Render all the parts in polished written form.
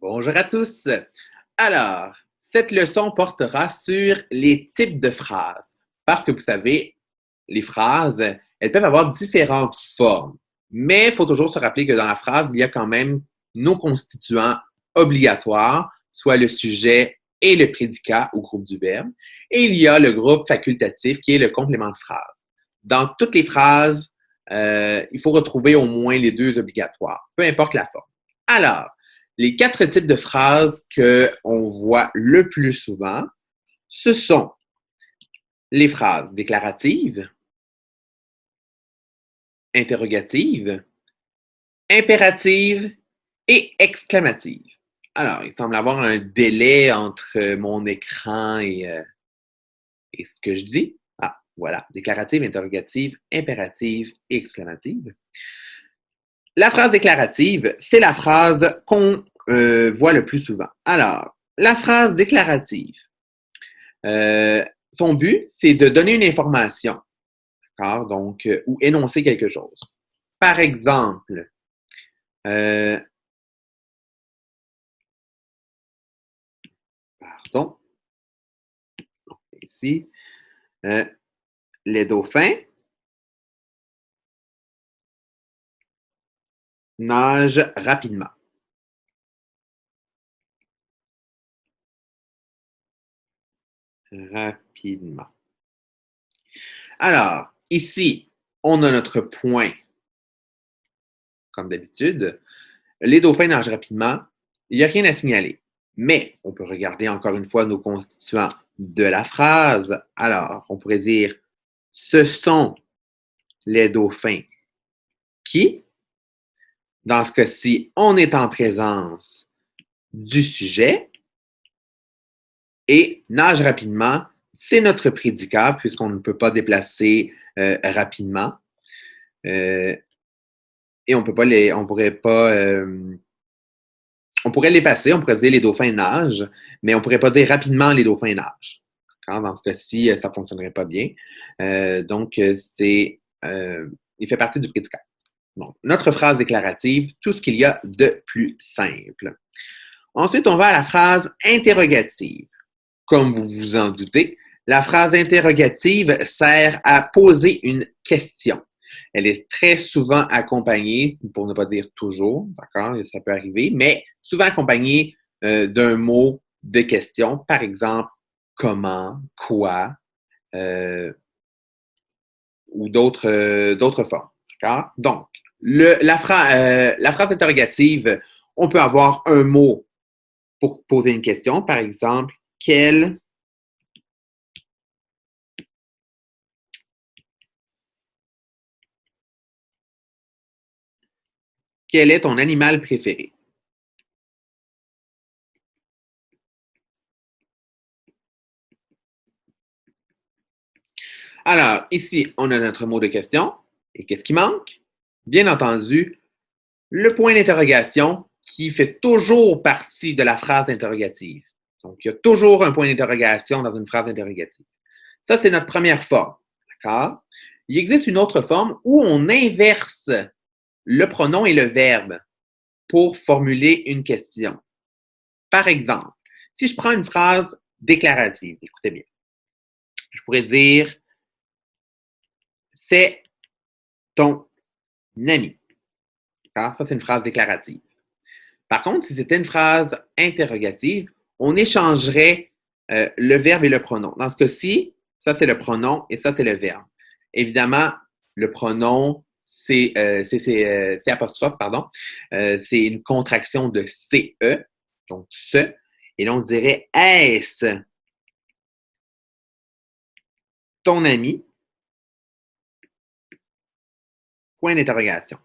Bonjour à tous. Alors, cette leçon portera sur les types de phrases. Parce que vous savez, les phrases, elles peuvent avoir différentes formes. Mais il faut toujours se rappeler que dans la phrase, il y a quand même nos constituants obligatoires, soit le sujet et le prédicat au groupe du verbe. Et il y a le groupe facultatif qui est le complément de phrase. Dans toutes les phrases, il faut retrouver au moins les deux obligatoires, peu importe la forme. Alors, les quatre types de phrases qu'on voit le plus souvent, ce sont les phrases déclaratives, interrogatives, impératives et exclamatives. Alors, il semble avoir un délai entre mon écran et ce que je dis. Ah, voilà, déclarative, interrogative, impérative et exclamative. La phrase déclarative, c'est la phrase qu'on voit le plus souvent. Alors, la phrase déclarative, son but, c'est de donner une information, d'accord? Donc, ou énoncer quelque chose. Par exemple, pardon, ici, les dauphins nagent rapidement. Rapidement. Alors, ici, on a notre point, comme d'habitude. Les dauphins nagent rapidement. Il n'y a rien à signaler. Mais on peut regarder encore une fois nos constituants de la phrase. Alors, on pourrait dire ce sont les dauphins qui. Dans ce cas-ci, on est en présence du sujet et nage rapidement, c'est notre prédicat puisqu'on ne peut pas déplacer rapidement. Et on pourrait l'effacer, on pourrait dire les dauphins nagent, mais on ne pourrait pas dire rapidement les dauphins nagent. Dans ce cas-ci, ça ne fonctionnerait pas bien. Donc, il fait partie du prédicat. Donc, notre phrase déclarative, tout ce qu'il y a de plus simple. Ensuite, on va à la phrase interrogative. Comme vous vous en doutez, la phrase interrogative sert à poser une question. Elle est très souvent accompagnée, pour ne pas dire toujours, d'accord, ça peut arriver, mais souvent accompagnée d'un mot de question, par exemple, comment, quoi, ou d'autres formes. D'accord? Donc, la phrase interrogative, on peut avoir un mot pour poser une question, par exemple, quel est ton animal préféré? Alors, ici, on a notre mot de question. Et qu'est-ce qui manque? Bien entendu, le point d'interrogation qui fait toujours partie de la phrase interrogative. Donc, il y a toujours un point d'interrogation dans une phrase interrogative. Ça, c'est notre première forme. D'accord? Il existe une autre forme où on inverse le pronom et le verbe pour formuler une question. Par exemple, si je prends une phrase déclarative, écoutez bien, je pourrais dire c'est ton ami. Ça, c'est une phrase déclarative. Par contre, si c'était une phrase interrogative, on échangerait le verbe et le pronom. Dans ce cas-ci, ça, c'est le pronom et ça, c'est le verbe. Évidemment, le pronom, c'est apostrophe, pardon. C'est une contraction de CE, donc ce. Et là, on dirait est-ce ton ami? Point d'interrogation.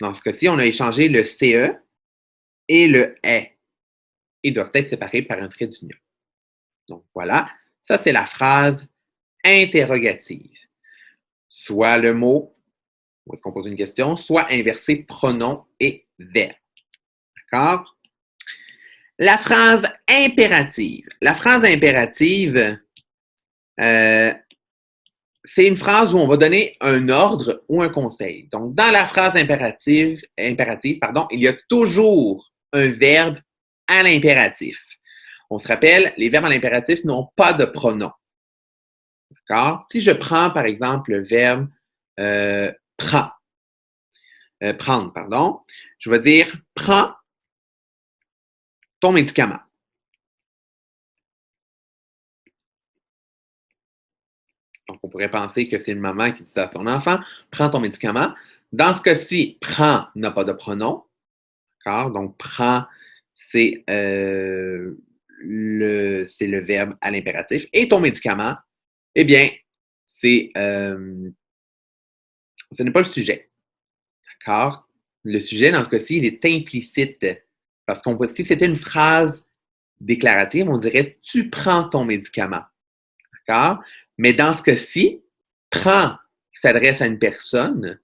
Dans ce cas-ci, on a échangé le CE et le est. Ils doivent être séparés par un trait d'union. Donc voilà, ça c'est la phrase interrogative. Soit le mot, où est-ce qu'on pose une question, soit inverser pronom et verbe. D'accord? La phrase impérative. La phrase impérative, c'est une phrase où on va donner un ordre ou un conseil. Donc, dans la phrase impérative, il y a toujours un verbe à l'impératif. On se rappelle, les verbes à l'impératif n'ont pas de pronom. D'accord? Si je prends, par exemple, le verbe prendre, pardon, je vais dire prends ton médicament. Donc, on pourrait penser que c'est une maman qui dit ça à son enfant, prends ton médicament. Dans ce cas-ci, prends n'a pas de pronom. D'accord? Donc, prends, c'est le verbe à l'impératif. Et ton médicament, eh bien, ce n'est pas le sujet. D'accord? Le sujet, dans ce cas-ci, il est implicite. Parce que si c'était une phrase déclarative, on dirait tu prends ton médicament. D'accord? Mais dans ce cas-ci, prends s'adresse à une personne.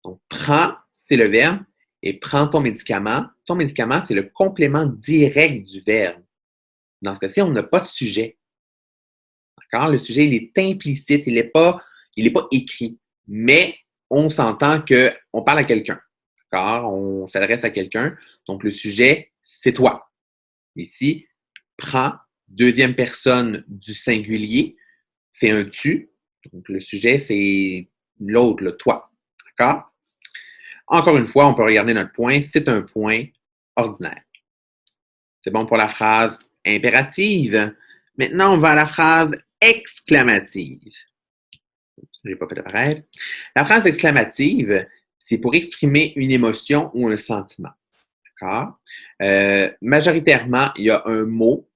Donc, prends, c'est le verbe. Et prends ton médicament. Ton médicament, c'est le complément direct du verbe. Dans ce cas-ci, on n'a pas de sujet. D'accord? Le sujet, il est implicite, il n'est pas écrit. Mais on s'entend qu'on parle à quelqu'un. D'accord? On s'adresse à quelqu'un. Donc, le sujet, c'est toi. Ici, prends, deuxième personne du singulier, c'est un tu. Donc, le sujet, c'est l'autre, le toi. D'accord? Encore une fois, on peut regarder notre point. C'est un point ordinaire. C'est bon pour la phrase impérative. Maintenant, on va à la phrase exclamative. Je n'ai pas fait apparaître. La phrase exclamative, c'est pour exprimer une émotion ou un sentiment. D'accord? Majoritairement, il y a un mot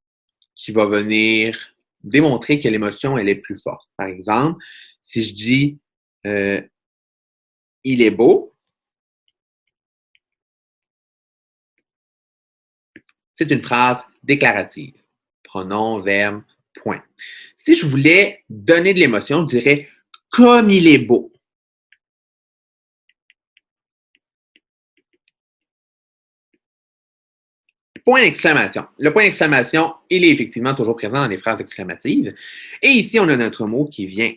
qui va venir démontrer que l'émotion, elle est plus forte. Par exemple, si je dis il est beau, c'est une phrase déclarative. Pronom, verbe, point. Si je voulais donner de l'émotion, je dirais comme il est beau. Point d'exclamation. Le point d'exclamation, il est effectivement toujours présent dans les phrases exclamatives. Et ici, on a notre mot qui vient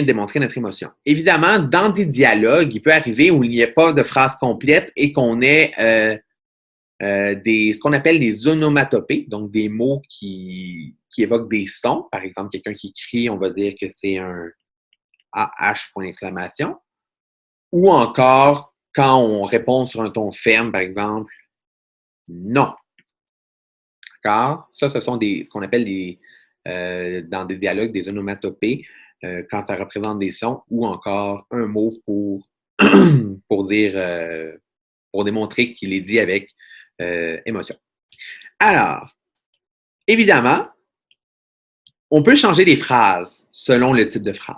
démontrer notre émotion. Évidemment, dans des dialogues, il peut arriver où il n'y ait pas de phrase complète et qu'on ait ce qu'on appelle des onomatopées, donc des mots qui évoquent des sons. Par exemple, quelqu'un qui crie, on va dire que c'est un AH point d'exclamation. Ou encore, quand on répond sur un ton ferme, par exemple, non. D'accord? Ça, ce sont ce qu'on appelle dans des dialogues des onomatopées, quand ça représente des sons, ou encore un mot pour dire, pour démontrer qu'il est dit avec émotion. Alors, évidemment, on peut changer les phrases selon le type de phrase,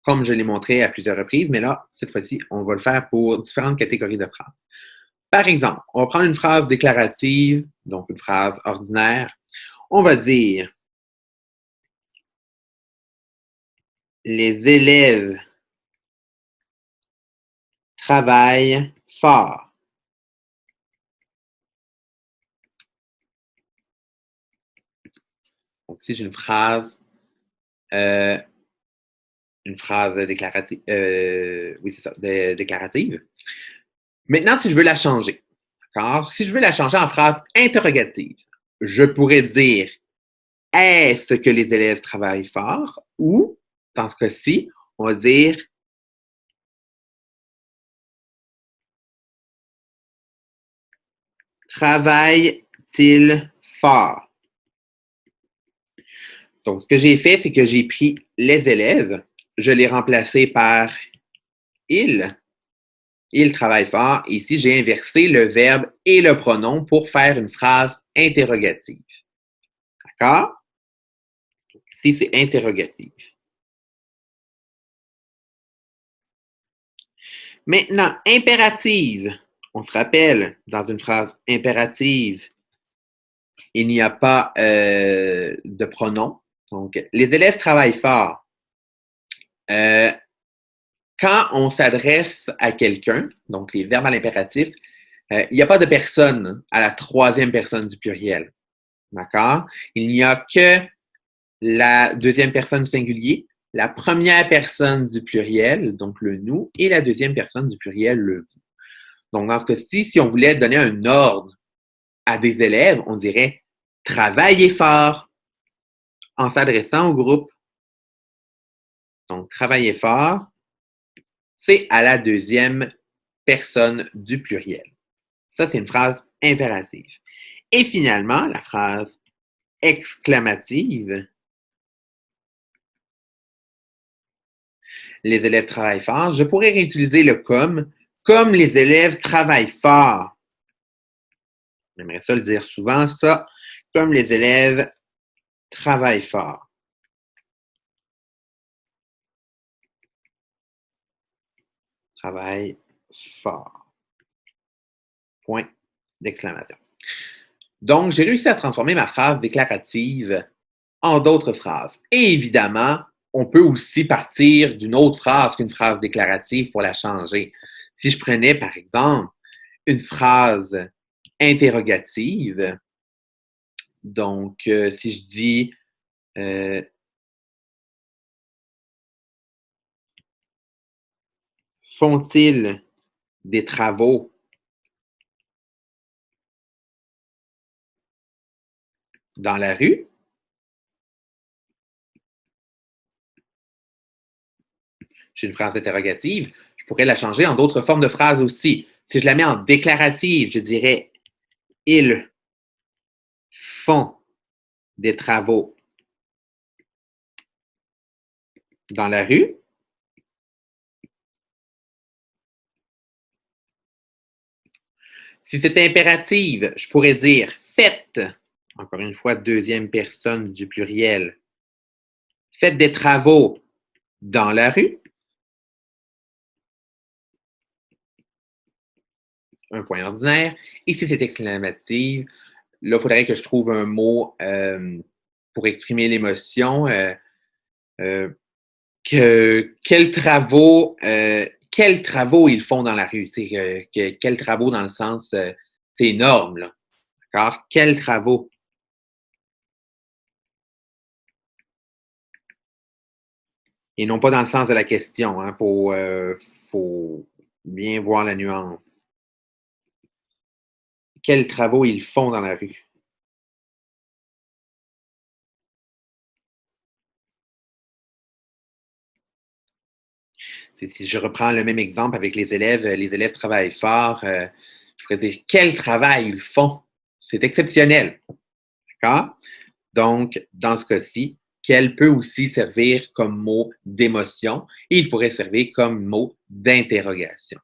comme je l'ai montré à plusieurs reprises, mais là, cette fois-ci, on va le faire pour différentes catégories de phrases. Par exemple, on va prendre une phrase déclarative, donc une phrase ordinaire. On va dire les élèves travaillent fort. Donc, si j'ai une phrase déclarative, oui, c'est ça, déclarative. Maintenant, si je veux la changer, d'accord? Si je veux la changer en phrase interrogative, je pourrais dire est-ce que les élèves travaillent fort? Ou, dans ce cas-ci, on va dire travaillent-ils fort? Donc, ce que j'ai fait, c'est que j'ai pris les élèves, je l'ai remplacé par ils. Ils travaillent fort. Ici, j'ai inversé le verbe et le pronom pour faire une phrase interrogative. D'accord? Ici, c'est interrogative. Maintenant, impérative. On se rappelle, dans une phrase impérative, il n'y a pas de pronom. Donc, les élèves travaillent fort. Quand on s'adresse à quelqu'un, donc les verbes à l'impératif, il n'y a pas de personne à la troisième personne du pluriel. D'accord? Il n'y a que la deuxième personne du singulier, la première personne du pluriel, donc le nous, et la deuxième personne du pluriel, le vous. Donc, dans ce cas-ci, si on voulait donner un ordre à des élèves, on dirait « travaillez fort » en s'adressant au groupe. Donc, travaillez fort, c'est à la deuxième personne du pluriel. Ça, c'est une phrase impérative. Et finalement, la phrase exclamative. Les élèves travaillent fort. Je pourrais réutiliser le comme les élèves travaillent fort. J'aimerais ça le dire souvent, ça, comme les élèves travaillent fort. Travaillent fort. Point d'exclamation. Donc, j'ai réussi à transformer ma phrase déclarative en d'autres phrases. Et évidemment, on peut aussi partir d'une autre phrase qu'une phrase déclarative pour la changer. Si je prenais, par exemple, une phrase interrogative, donc si je dis font-ils des travaux dans la rue? J'ai une phrase interrogative. Je pourrais la changer en d'autres formes de phrases aussi. Si je la mets en déclarative, je dirais ils font des travaux dans la rue. Si c'était impérative, je pourrais dire faites, encore une fois, deuxième personne du pluriel, faites des travaux dans la rue. Un point ordinaire. Et si c'est exclamative, là, il faudrait que je trouve un mot pour exprimer l'émotion. Quels travaux ils font dans la rue? Quels travaux dans le sens, c'est énorme, là. D'accord? Quels travaux? Et non pas dans le sens de la question. Hein. Faut bien voir la nuance. Quels travaux ils font dans la rue? Si je reprends le même exemple avec les élèves travaillent fort. Je pourrais dire quel travail ils font. C'est exceptionnel. D'accord? Donc, dans ce cas-ci, quel peut aussi servir comme mot d'émotion et il pourrait servir comme mot d'interrogation.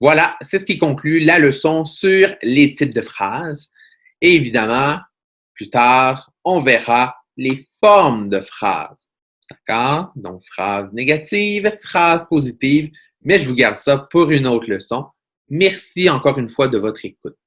Voilà, c'est ce qui conclut la leçon sur les types de phrases. Et évidemment, plus tard, on verra les formes de phrases. D'accord? Donc, phrase négative, phrase positive, mais je vous garde ça pour une autre leçon. Merci encore une fois de votre écoute.